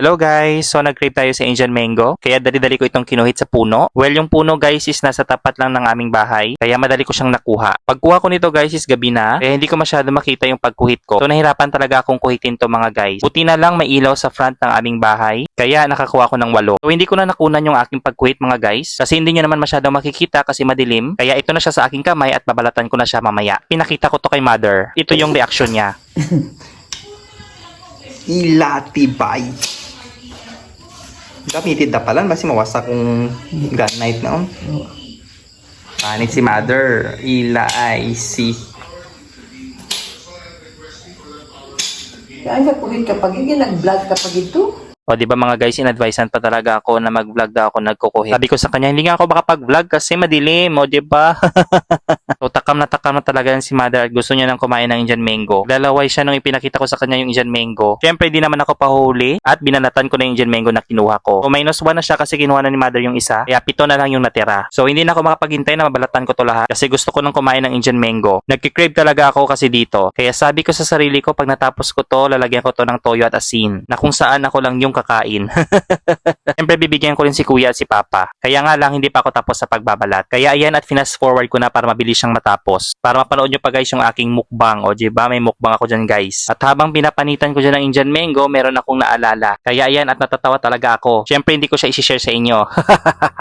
Hello guys! So nag-crave tayo sa Indian mango, kaya dali-dali ko itong kinuhit sa puno. Well, yung puno guys is nasa tapat lang ng aming bahay, kaya madali ko siyang nakuha. Pagkuha ko nito guys is gabi na, kaya hindi ko masyado makita yung pagkuhit ko. So nahirapan talaga akong kuhitin to mga guys. Buti na lang may ilaw sa front ng aming bahay, kaya nakakuha ko ng 8. So hindi ko na nakunan yung aking pagkuhit mga guys, kasi hindi nyo naman masyado makikita kasi madilim. Kaya ito na siya sa aking kamay at babalatan ko na siya mamaya. Pinakita ko to kay mother. Ito yung reaction niya. Ilatibay. Gamitin na pala, basi mawasak kong ganite na. Panik si mother. Ila ay si. Kaya nagpuhin kapag hindi nag-vlog kapag ito. O di ba mga guys, in-advisean pa talaga ako na mag-vlog daw ako nagkukuhit. Sabi ko sa kanya, hindi nga ako makapag-vlog kasi madilim, o di ba? So takam na talaga yan si mother at gusto niya nang kumain ng Indian mango. Lalaway siya nung ipinakita ko sa kanya yung Indian mango. Siyempre, di naman ako pahuli at binanatan ko na yung Indian mango na kinuha ko. So -1 na siya kasi kinuha na ni mother yung isa. Kaya 7 na lang yung natira. So hindi na ako makapaghintay na mabalatan ko to lahat kasi gusto ko nang kumain ng Indian mango. Nagki-crave talaga ako kasi dito. Kaya sabi ko sa sarili ko, pag natapos ko to, lalagyan ko to ng toyo at asin. Na kung saan ako lang yung kakain. Siyempre bibigyan ko rin si kuya at si papa. Kaya nga lang hindi pa ako tapos sa pagbabalat. Kaya ayan at fast forward ko na para mabilis siyang matapos. Para mapanood nyo pa guys yung aking mukbang. O diba may mukbang ako dyan guys. At habang pinapanitan ko dyan ng Indian mango, meron akong naalala. Kaya ayan at natatawa talaga ako. Siyempre hindi ko siya isi-share sa inyo.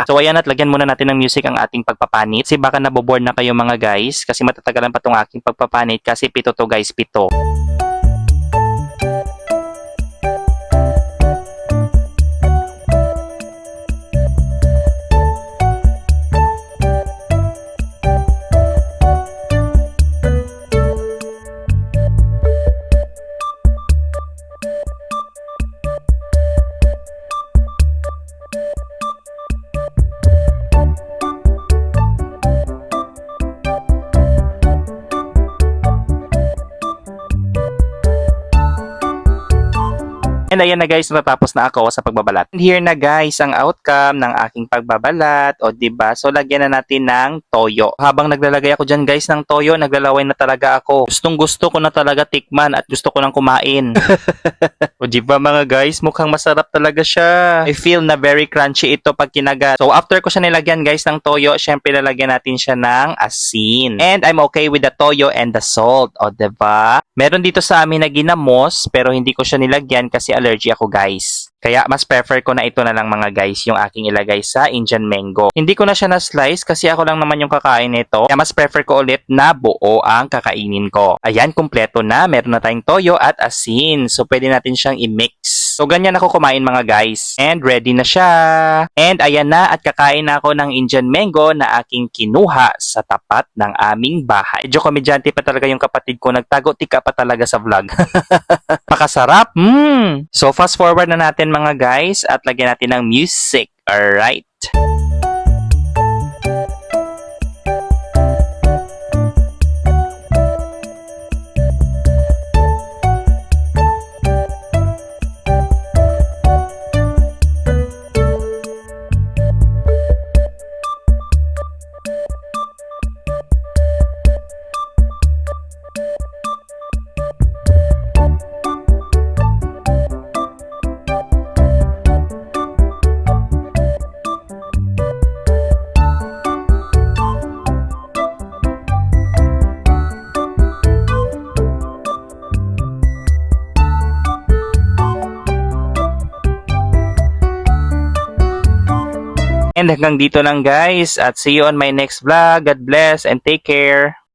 So ayan at lagyan muna natin ng music ang ating pagpapanit. Kasi baka naboboard na kayo mga guys. Kasi matatagalan pa tong aking pagpapanit. Kasi 7 to guys, 7. And ayan na guys, natapos na ako sa pagbabalat. And here na guys, ang outcome ng aking pagbabalat. O diba? So lagyan na natin ng toyo. Habang naglalagay ako dyan guys ng toyo, naglalaway na talaga ako. Gustong gusto ko na talaga tikman at gusto ko nang kumain. O diba mga guys, mukhang masarap talaga siya. I feel na very crunchy ito pag kinagat. So after ko siya nilagyan guys ng toyo, syempre lalagyan natin siya ng asin. And I'm okay with the toyo and the salt. O diba? Meron dito sa amin na ginamos, pero hindi ko siya nilagyan kasi allergy ako guys. Kaya mas prefer ko na ito na lang mga guys yung aking ilagay sa Indian mango. Hindi ko na siya na-slice kasi ako lang naman yung kakain nito. Kaya mas prefer ko ulit na buo ang kakainin ko. Ayan, kumpleto na. Meron na tayong toyo at asin. So pwede natin siyang i-mix. So ganyan ako kumain mga guys. And ready na siya. And ayan na at kakain na ako ng Indian mango na aking kinuha sa tapat ng aming bahay. Medyo komedyante pa talaga yung kapatid ko. Nagtago-tika pa talaga sa vlog. Pakasarap. So fast forward na natin mga guys at lagyan natin ng music. Alright. And hanggang dito lang guys at see you on my next vlog. God bless and take care.